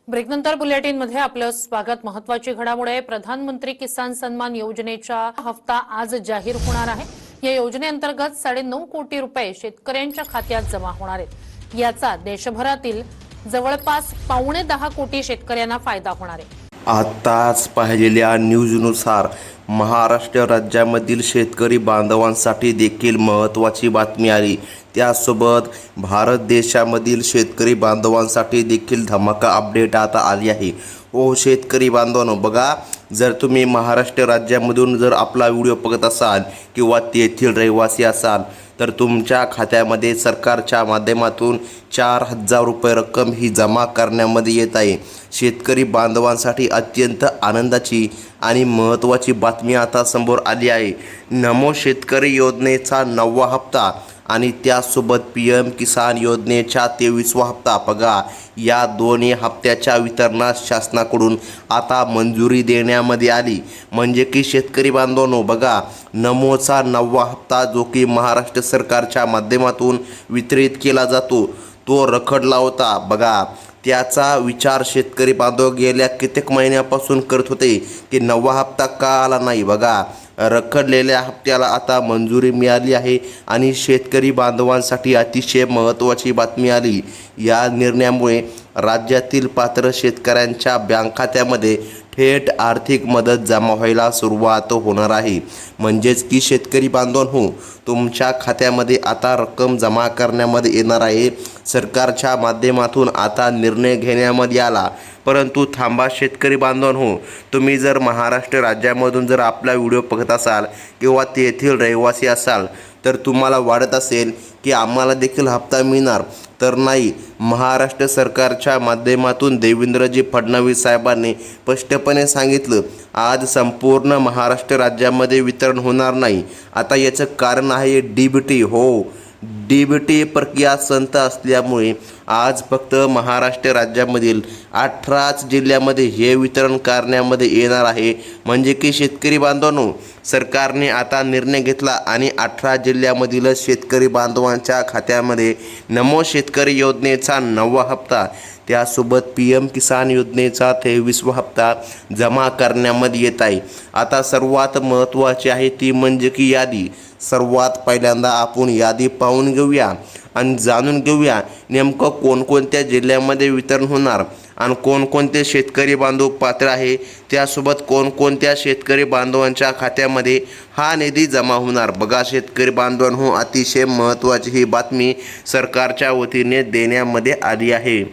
ब्रेकनंतर बुलेटिनमध्ये आपलं स्वागत। महत्त्वाची घडामोड आहे। प्रधानमंत्री किसान सन्मान योजनेचा हप्ता आज जाहीर होणार आहे। या योजनेअंतर्गत 9.5 कोटी रुपये शेतकऱ्यांच्या खात्यात जमा होणार आहेत। याचा देशभरातील जवळपास 9.25 कोटी शेतकऱ्यांना फायदा होणार आहे। आताच पाहिलेल्या न्यूजनुसार महाराष्ट्र राज्यामधील शेतकरी बांधवांसाठी देखील महत्त्वाची बातमी आली। त्यासोबत भारत देशामधील शेतकरी बांधवांसाठी देखील धमाका अपडेट आता आली आहे। शेतकरी बांधवांनो, बघा, जर तुम्ही महाराष्ट्र राज्यामधून जर आपला व्हिडिओ बघत असाल किंवा तेथील रहिवासी असाल तर तुमच्या खात्यामध्ये सरकारच्या माध्यमातून 4,000 रुपये रक्कम ही जमा करण्यामध्ये येत आहे। शेतकरी बांधवांसाठी अत्यंत आनंदाची आणि महत्त्वाची बातमी आता समोर आली आहे। नमो शेतकरी योजनेचा 9वा हप्ता आणि त्यासोबत PM किसान योजनेचा 23वा हप्ता, बघा, या दोन्ही हप्त्याच्या वितरणास शासनाकडून आता मंजुरी देण्यामध्ये आली। म्हणजे की शेतकरी बांधवांनो, बघा, नमोचा 9वा हप्ता जो की महाराष्ट्र सरकारच्या माध्यमातून वितरित केला जातो तो रखडला होता। बघा, त्याचा विचार शेतकरी बांधव गेल्या कित्येक महिन्यापासून करत होते की 9वा हप्ता का आला नाही। बघा, रखडलेल्या हप्त्याला आता मंजुरी मिळाली आहे आणि शेतकरी बांधवांसाठी अतिशय महत्त्वाची बातमी आली। या निर्णयामुळे राज्यातील पात्र शेतकऱ्यांच्या बँक खात्यामध्ये थेट आर्थिक मदत जमा व्हायला सुरुवात होणार आहे। म्हणजेच की शेतकरी बांधवांनो, तुमच्या खात्यामध्ये आता रक्कम जमा करण्यामध्ये येणार आहे। सरकारच्या माध्यमातून आता निर्णय घेण्यामध्ये आला। परंतु थांबा शेतकरी बांधवांनो, तुम्ही जर महाराष्ट्र राज्यामधून जर आपला व्हिडिओ बघत असाल किंवा तेथील रहिवासी असाल तर तुम्हाला वाटत असेल की आम्हाला देखील हप्ता मिळणार, तर नाही। महाराष्ट्र सरकारच्या माध्यमातून देवेंद्रजी फडणवीस साहेबांनी स्पष्टपणे सांगितलं, आज संपूर्ण महाराष्ट्र राज्यामध्ये वितरण होणार नाही। आता याचं कारण आहे DBT। DBT प्रक्रिया संत असल्यामुळे आज फक्त महाराष्ट्र राज्यामधील 18 जिल्ह्यामध्ये हे वितरण करण्यामध्ये येणार आहे। म्हणजे की शेतकरी बांधवांनो, सरकारने आता निर्णय घेतला आणि 18 जिल्ह्यामधील शेतकरी बांधवांच्या खात्यामध्ये नमो शेतकरी योजनेचा 9वा हप्ता त्यासोबत PM किसान योजनेचा 23वा हप्ता जमा करण्यामध्ये येत आहे। आता सर्वात महत्त्वाची आहे ती म्हणजे की यादी। सर्वात पहिल्यांदा आपण यादी पाहून घेऊया आणि जाणून घेऊया नेमकं कोणकोणत्या जिल्ह्यामध्ये वितरण होणार आणि कोणकोणते शेतकरी बांधव पात्र आहे, त्यासोबत कोणकोणत्या शेतकरी बांधवांच्या खात्यामध्ये हा निधी जमा होणार। बघा शेतकरी बांधवांनो, अतिशय महत्त्वाची ही बातमी सरकारच्या वतीने देण्यामध्ये आली आहे।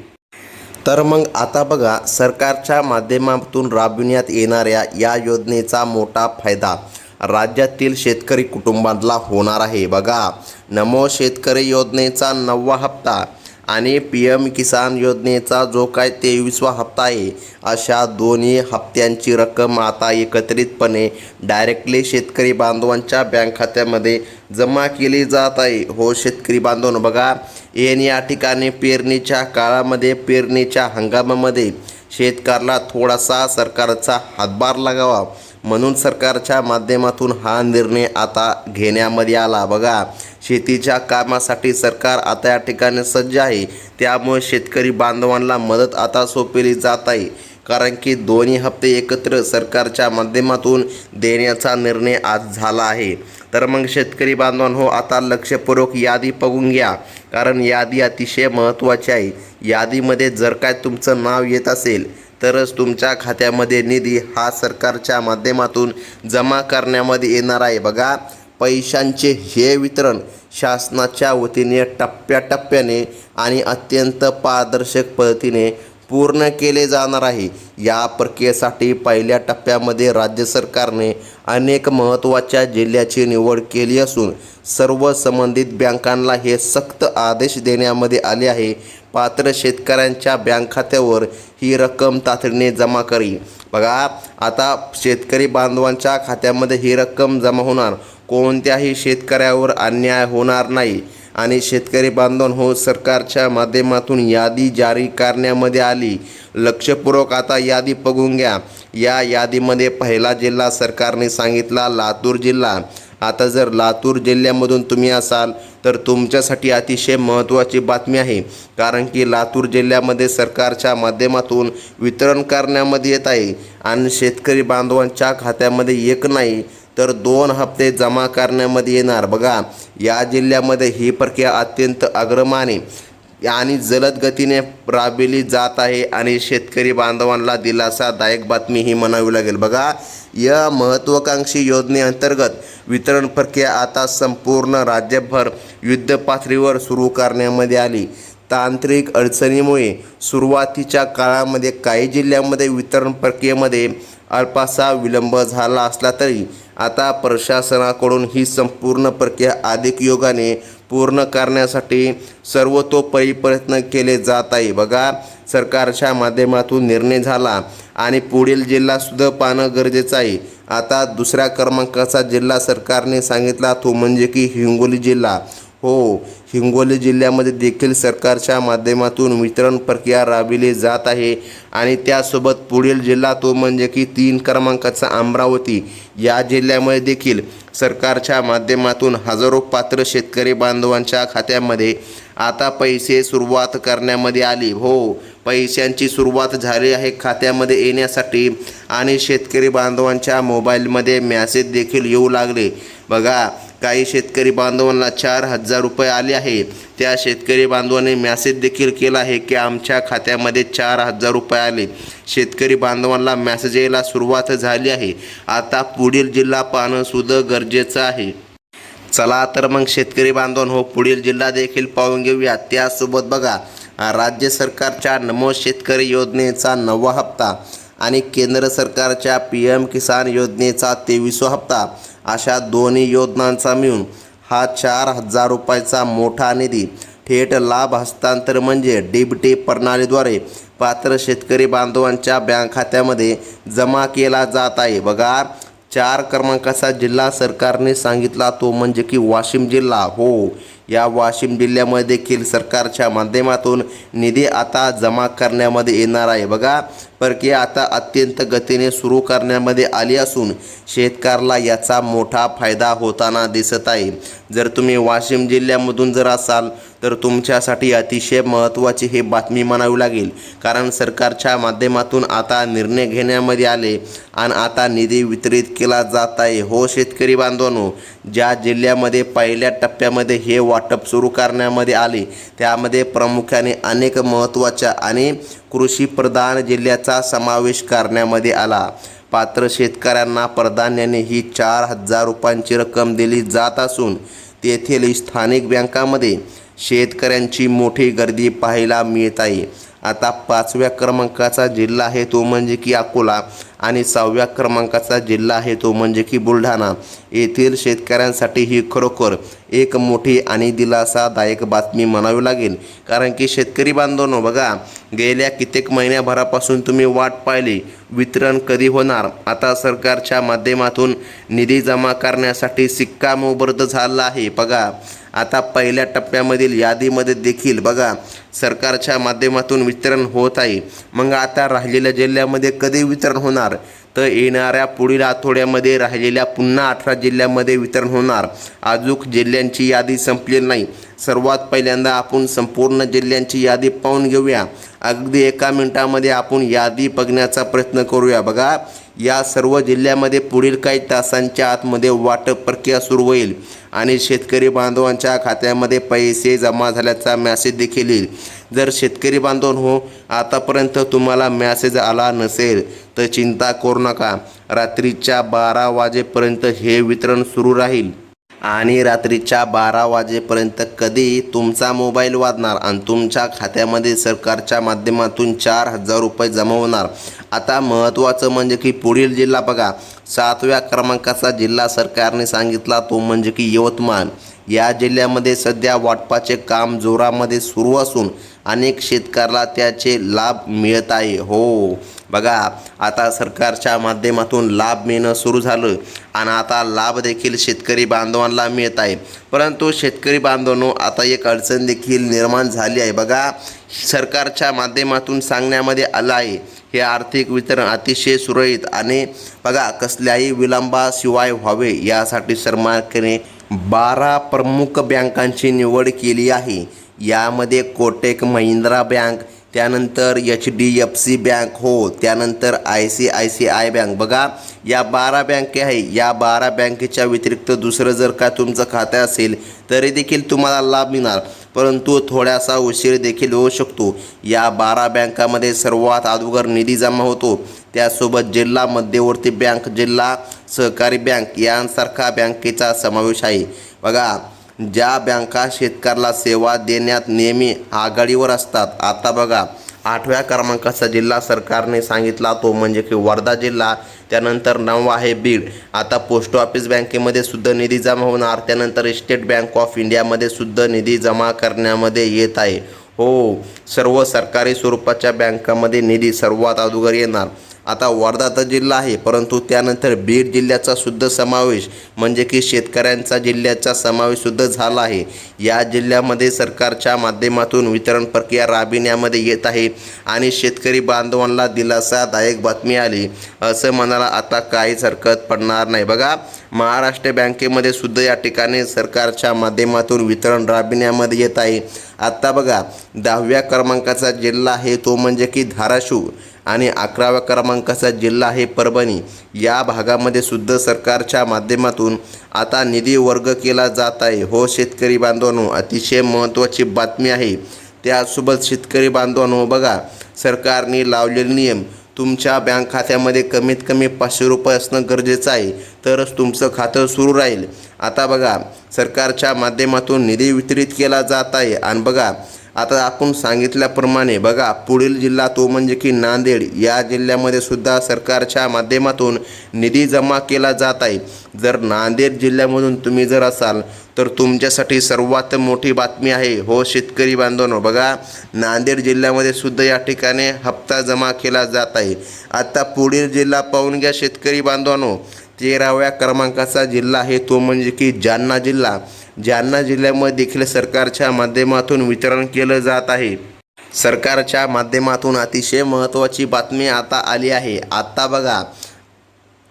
तर मग आता बघा, सरकारच्या माध्यमातून राबविण्यात येणाऱ्या या योजनेचा मोठा फायदा राज्यातील शेतकरी कुटुंबांना होणार आहे। बघा, नमो शेतकरी योजनेचा 9वा हप्ता आणि PM किसान योजनेचा जो काय 23वा हप्ता आहे, अशा दोन्ही हप्त्यांची रक्कम आता एकत्रितपणे डायरेक्टली शेतकरी बांधवांच्या बँक खात्यामध्ये जमा केली जात आहे। शेतकरी बांधवांनो, बघा, या ठिकाणी पेरणीच्या काळामध्ये, पेरणीच्या हंगामामध्ये शेतकऱ्याला थोडासा सरकारचा हातभार लागावा म्हणून सरकारच्या माध्यमातून हा निर्णय आता घेण्यामध्ये आला। बघा, शेतीच्या कामासाठी सरकार आता या ठिकाणी सज्ज आहे। त्यामुळे शेतकरी बांधवांना मदत आता सोपवली जात आहे, कारण की दोन्ही हप्ते एकत्र सरकारच्या माध्यमातून देण्याचा निर्णय आज झाला आहे। तर मग शेतकरी बांधवांनो, आता लक्षपूर्वक यादी बघून घ्या, कारण यादी अतिशय महत्त्वाची आहे। यादीमध्ये जर काय तुमचं नाव येत असेल तरच तुमच्या खात्यामध्ये निधी हा सरकारच्या माध्यमातून जमा करण्यामध्ये येणार आहे। बघा, पैशांचे हे वितरण शासनाच्या वतीने टप्प्याटप्प्याने आणि अत्यंत पारदर्शक पद्धतीने पूर्ण केले जाणार आहे। या प्रक्रियेसाठी पहिल्या टप्प्यामध्ये राज्य सरकारने अनेक महत्त्वाच्या जिल्ह्याची निवड केली असून सर्व संबंधित बँकांना हे सक्त आदेश देण्यामध्ये आले आहे, पात्र शेतकऱ्यांच्या बँक खात्यावर ही रक्कम तातडीने जमा करी। बघा, आता शेतकरी बांधवांच्या खात्यामध्ये ही रक्कम जमा होणार, कोणत्याही शेतकऱ्यावर अन्याय होणार नाही। आणि शेतकरी बांधवांनो, सरकारच्या माध्यमातून यादी जारी करण्यामध्ये आली। लक्षपूर्वक आता यादी बघून घ्या। या यादीमध्ये पहिला जिल्हा सरकारने सांगितला लातूर जिल्हा। आता जर लातूर जिल्ह्यामधून तुम्ही असाल तर तुमच्यासाठी अतिशय महत्त्वाची बातमी आहे, कारण की लातूर जिल्ह्यामध्ये सरकारच्या माध्यमातून वितरण करण्यामध्ये येत आहे आणि शेतकरी बांधवांच्या खात्यामध्ये एक नाही तर 2 हप्ते जमा करण्यामध्ये येणार. बघा, या जिल्ह्यामध्ये ही प्रक्रिया अत्यंत अग्रमाने आणि जलद गतीने राबविली जात आहे आणि शेतकरी बांधवांना दिलासादायक बातमी ही म्हणावी लागेल. बघा, या महत्त्वाकांक्षी योजनेअंतर्गत वितरण प्रक्रिया आता संपूर्ण राज्यभर युद्धपातळीवर सुरू करण्यामध्ये आली. तांत्रिक अडचणीमुळे सुरुवातीच्या काळामध्ये काही जिल्ह्यांमध्ये वितरण प्रक्रियेमध्ये अल्पासा विलंब झाला असला तरी आता प्रशासनाकडून ही संपूर्ण प्रक्रिया अधिक योगाने पूर्ण करण्यासाठी सर्वतोपरी प्रयत्न केले जात आहे. बघा, सरकारच्या माध्यमातून निर्णय झाला आणि पुढील जिल्हासुद्धा पाहणं गरजेचं आहे. आता दुसऱ्या क्रमांकाचा जिल्हा सरकारने सांगितला तो म्हणजे की हिंगोली जिल्हा. हो, हिंगोली जिल्ह्यामध्ये देखील सरकारच्या माध्यमातून वितरण प्रक्रिया राबविली जात आहे आणि त्यासोबत पुढील जिल्हा तो म्हणजे की 3 क्रमांकाचा अमरावती. या जिल्ह्यामध्ये देखील सरकारच्या माध्यमातून हजारो पात्र शेतकरी बांधवांच्या खात्यामध्ये आता पैसे सुरुवात करण्यामध्ये आली. हो, पैशांची सुरुवात झाली आहे खात्यामध्ये येण्यासाठी आणि शेतकरी बांधवांच्या मोबाईलमध्ये मेसेज देखील येऊ लागले. बघा, काही शेतकरी बांधवांना 4,000 रुपये आले आहे. त्या शेतकरी बांधवांनी मेसेज देखील केला आहे की आमच्या खात्यामध्ये 4,000 रुपये आले. शेतकरी बांधवांना मेसेज यायला सुरुवात झाली आहे. आता पुढील जिल्हा पाहणं सुद्धा गरजेचं आहे. चला तर मग शेतकरी बांधवांनो, पुढील जिल्हा देखील पाहून घेऊया. त्यासोबत बघा, राज्य सरकारच्या नमो शेतकरी योजनेचा 9वा हप्ता आणि केंद्र सरकारच्या PM किसान योजनेचा 23वा हप्ता अशा दोन्ही योजनांचा मिळून हा 4,000 रुपयाचा मोठा निधी थेट लाभ हस्तांतर म्हणजे DBT प्रणालीद्वारे पात्र शेतकरी बांधवांच्या बँक खात्यामध्ये जमा केला जात आहे. बघा, 4 क्रमांकाचा जिल्हा सरकारने सांगितला तो म्हणजे की वाशिम जिल्हा. हो, या वाशिम जिल्ह्यामध्ये देखील सरकारच्या माध्यमातून निधी आता जमा करण्यामध्ये येणार आहे. बघा, प्रक्रिया आता अत्यंत गतीने सुरू करण्यामध्ये आली असून शेतकऱ्याला याचा मोठा फायदा होताना दिसत आहे. जर तुम्ही वाशिम जिल्ह्यामधून जर असाल तर तुमच्यासाठी अतिशय महत्त्वाची ही बातमी म्हणावी लागेल, कारण सरकारच्या माध्यमातून आता निर्णय घेण्यामध्ये आले आणि आता निधी वितरित केला जात आहे. हो शेतकरी बांधवांनो, ज्या जिल्ह्यामध्ये पहिल्या टप्प्यामध्ये हे वाटप सुरू करण्यामध्ये आले त्यामध्ये प्रामुख्याने अनेक महत्त्वाच्या आणि कृषीप्रधान जिल्ह्याचा समावेश करण्यामध्ये आला. पात्र शेतकऱ्यांना प्राधान्याने ही 4,000 रुपयांची रक्कम दिली जात असून तेथील स्थानिक बँकांमध्ये शेतकऱ्यांची मोठी गर्दी पाहायला मिळत आहे. आता 5व्या क्रमांकाचा जिल्हा आहे तो म्हणजे की अकोला आणि 6व्या क्रमांकाचा जिल्हा आहे तो म्हणजे की बुलढाणा. येथील शेतकऱ्यांसाठी ही खरोखर एक मोठी आणि दिलासादायक बातमी म्हणावी लागेल, कारण की शेतकरी बांधवांनो, बघा, गेल्या कित्येक महिन्याभरापासून तुम्ही वाट पाहिली वितरण कधी होणार. आता सरकारच्या माध्यमातून निधी जमा करण्यासाठी शिक्कामोर्तब झाला आहे. बघा, आता पहिल्या टप्प्यामधील यादीमध्ये देखील बघा सरकारच्या माध्यमातून वितरण होत आहे. मग आता राहिलेल्या जिल्ह्यामध्ये कधी वितरण होणार? तर येणाऱ्या पुढील आठवड्यामध्ये राहिलेल्या पुन्हा 18 जिल्ह्यांमध्ये वितरण होणार. अजून जिल्ह्यांची यादी संपलेली नाही. सर्वात पहिल्यांदा आपण संपूर्ण जिल्ह्यांची यादी पाहून घेऊया. अगदी 1 मिनिटामध्ये आपण यादी बघण्याचा प्रयत्न करूया. बघा, या सर्व जिल्ह्यामध्ये पुढील काही तासांच्या आतमध्ये वाटप प्रक्रिया सुरू होईल आणि शेतकरी बांधवांच्या खात्यामध्ये पैसे जमा झाल्याचा मेसेज देखील येईल. जर शेतकरी बांधव आतापर्यंत तुम्हाला मेसेज आला नसेल तर चिंता करू नका. रात्रीच्या 12 वाजेपर्यंत हे वितरण सुरू राहील आणि रात्रीच्या 12 वाजेपर्यंत कधी तुमचा मोबाईल वाजणार आणि तुमच्या खात्यामध्ये सरकारच्या माध्यमातून 4,000 रुपये जमा होणार. आता महत्त्वाचं म्हणजे की पुढील जिल्हा बघा, 7व्या क्रमांकाचा जिल्हा सरकारने सांगितला तो म्हणजे की यवतमाळ. या जिल्ह्यामध्ये सध्या वाटपाचे काम जोरामध्ये सुरू असून अनेक शेतकऱ्याला त्याचे लाभ मिळत आहे. हो बघा, आता सरकारच्या माध्यमातून लाभ मिळणं सुरू झालं आणि आता लाभ देखील शेतकरी बांधवांना मिळत आहे. परंतु शेतकरी बांधवांनो, आता एक अडचण देखील निर्माण झाली आहे. बघा, सरकारच्या माध्यमातून सांगण्यामध्ये आलं आहे हे आर्थिक वितरण अतिशय सुरळीत आणि बघा कसल्याही विलंबाशिवाय व्हावे यासाठी सरकारने 12 प्रमुख बँकांची निवड केली आहे. यामध्ये कोटक महिंद्रा बँक, त्यानंतर HDFC बँक, हो त्यानंतर ICICI बँक. बघा या 12 बँके आहे. या 12 बँकेच्या व्यतिरिक्त दुसरं जर का तुमचं खातं असेल तरी देखील तुम्हाला लाभ मिळणार, परंतु थोडासा उशीर देखील होऊ शकतो. या 12 बँकामध्ये सर्वात अगोदर निधी जमा होतो. त्यासोबत जिल्हा मध्यवर्ती बँक, जिल्हा सहकारी बँक यांसारख्या बँकेचा समावेश आहे. बघा ज्या बँका शेतकऱ्याला सेवा देण्यात नेहमी आघाडीवर असतात. आता बघा 8व्या क्रमांकाचा जिल्हा सरकारने सांगितला तो म्हणजे की वर्धा जिल्हा. त्यानंतर 9 आहे बीड. आता पोस्ट ऑफिस बँकेमध्ये सुद्धा निधी जमा होणार. त्यानंतर स्टेट बँक ऑफ इंडियामध्ये सुद्धा निधी जमा करण्यामध्ये येत आहे. हो सर्व सरकारी स्वरूपाच्या बँकामध्ये निधी सर्वात अगोदर येणार. आता वर्धा तर जिल्हा आहे, परंतु त्यानंतर बीड जिल्ह्याचा सुद्धा समावेश म्हणजे की शेतकऱ्यांचा जिल्ह्याचा समावेश सुद्धा झाला आहे. या जिल्ह्यामध्ये सरकारच्या माध्यमातून वितरण प्रक्रिया राबविण्यामध्ये येत आहे आणि शेतकरी बांधवांना दिलासादायक बातमी आली असं म्हणायला आता काहीच हरकत पडणार नाही. बघा महाराष्ट्र बँकेमध्ये सुद्धा या ठिकाणी सरकारच्या माध्यमातून वितरण राबविण्यामध्ये येत आहे. आता बघा 10व्या क्रमांकाचा जिल्हा आहे तो म्हणजे की धाराशिव आणि 11व्या क्रमांकाचा जिल्हा आहे परभणी. या भागामध्ये सुद्धा सरकारच्या माध्यमातून आता निधी वर्ग केला जात आहे. हो शेतकरी बांधवांनो अतिशय महत्त्वाची बातमी आहे. त्यासोबत शेतकरी बांधवांनो बघा सरकारने लावलेले नियम, तुमच्या बँक खात्यामध्ये कमीत कमी 500 रुपये असणं गरजेचं आहे तरच तुमचं खातं सुरू राहील. आता बघा सरकारच्या माध्यमातून निधी वितरित केला जात आहे. आणि बघा आता आपण सांगितल्याप्रमाणे बघा पुढील जिल्हा तो म्हणजे की नांदेड. या जिल्ह्यामध्ये सुद्धा सरकारच्या माध्यमातून निधी जमा केला जात आहे. जर नांदेड जिल्ह्यामधून तुम्ही जर असाल तर तुमच्यासाठी सर्वात मोठी बातमी आहे. हो शेतकरी बांधवांनो बघा नांदेड जिल्ह्यामध्ये सुद्धा या ठिकाणी हप्ता जमा केला जात आहे. आता पुढील जिल्हा पाहून घ्या शेतकरी बांधवांनो. 13व्या क्रमांकाचा जिल्हा आहे तो म्हणजे की जालना जिल्हा. जालना जिल्ह्यामध्ये देखील सरकारच्या माध्यमातून वितरण केलं जात आहे. सरकारच्या माध्यमातून अतिशय महत्त्वाची बातमी आता आली आहे. आता बघा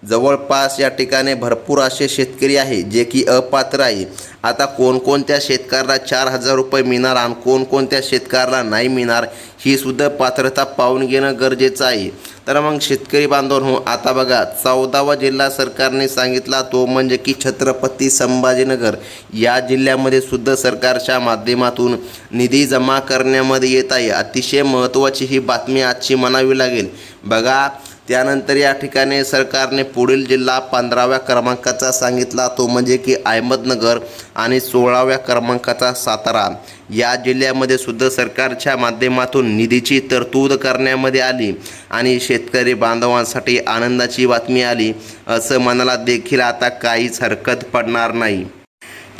जवळपास या ठिकाणी भरपूर असे शेतकरी आहे जे की अपात्र आहे. आता कोणकोणत्या शेतकऱ्याला 4,000 रुपये मिळणार आणि कोणकोणत्या शेतकऱ्याला नाही मिळणार ही सुद्धा पात्रता पाहून घेणं गरजेचं आहे. तर मग शेतकरी बांधवांनो आता बघा 14वा जिल्हा सरकारने सांगितला तो म्हणजे की छत्रपती संभाजीनगर. या जिल्ह्यामध्ये सुद्धा सरकारच्या माध्यमातून निधी जमा करण्यामध्ये येत आहे. अतिशय महत्त्वाची ही बातमी आजची म्हणावी लागेल. बघा त्यानंतर या ठिकाणी सरकारने पुढील जिल्हा 15व्या क्रमांकाचा सांगितला तो म्हणजे की अहमदनगर आणि 16व्या क्रमांकाचा सातारा. या जिल्ह्यामध्ये सुद्धा सरकारच्या माध्यमातून निधीची तरतूद करण्यामध्ये आली आणि शेतकरी बांधवांसाठी आनंदाची बातमी आली असं म्हणायला देखील आता काहीच हरकत पडणार नाही.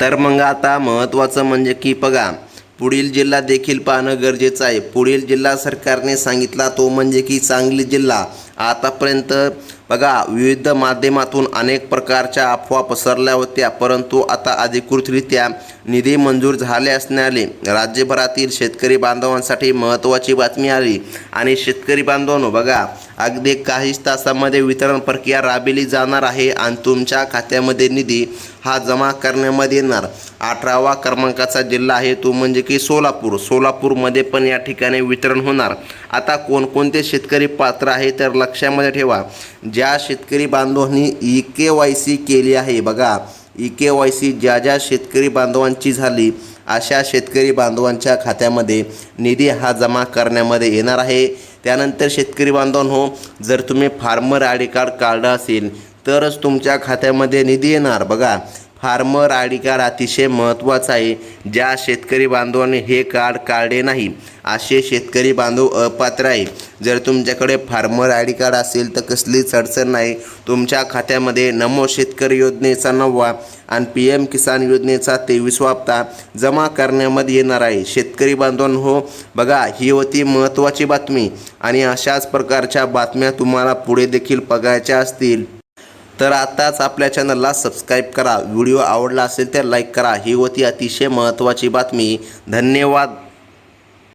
तर मग आता महत्त्वाचं म्हणजे की बघा पुढील जिल्हा देखील पाहणं गरजेचं आहे. पुढील जिल्हा सरकारने सांगितला तो म्हणजे की सांगली जिल्हा. आतापर्यंत बघा विविध माध्यमातून अनेक प्रकारच्या अफवा पसरल्या होत्या, परंतु आता अधिकृतरित्या निधी मंजूर झाले असण्याने राज्यभरातील शेतकरी बांधवांसाठी महत्त्वाची बातमी आली आणि शेतकरी बांधवांनो बघा अगदी काहीच तासामध्ये वितरण प्रक्रिया राबविली जाणार आहे आणि तुमच्या खात्यामध्ये निधी हा जमा करण्यामध्ये येणार. 18वा क्रमांकाचा जिल्हा आहे तो म्हणजे की सोलापूर. सोलापूरमध्ये पण या ठिकाणी वितरण होणार. आता कोणकोणते शेतकरी पात्र आहे तर लक्षामध्ये ठेवा. ज्या शेतकरी बांधवांनी EKYC केली आहे बघा EKYC ज्या शेतकरी बांधवांची झाली अशा शेतकरी बांधवांच्या खात्यामध्ये निधी हा जमा करण्यामध्ये येणार आहे. त्यानंतर शेतकरी बांधवांनो जर तुम्ही फार्मर आय डी कार्ड काढलं असेल तरच तुमच्या खात्यामध्ये निधी येणार. बघा फार्मर आय डी कार्ड अतिशय महत्त्वाचं आहे. ज्या शेतकरी बांधवांनी हे कार्ड काढले नाही असे शेतकरी बांधव अपात्र आहे. जर तुमच्याकडे फार्मर आय डी कार्ड असेल तर कसलीच अडचण नाही. तुमच्या खात्यामध्ये नमो शेतकरी योजनेचा 9वा आणि PM किसान योजनेचा 23वा हप्ता जमा करण्यामध्ये येणार आहे. शेतकरी बांधवांनो बघा ही होती महत्त्वाची बातमी आणि अशाच प्रकारच्या बातम्या तुम्हाला पुढे देखील बघायच्या असतील तर आताच आपल्या चॅनलला सबस्क्राईब करा. व्हिडिओ आवडला असेल तर लाईक करा. ही होती अतिशय महत्त्वाची बातमी. धन्यवाद.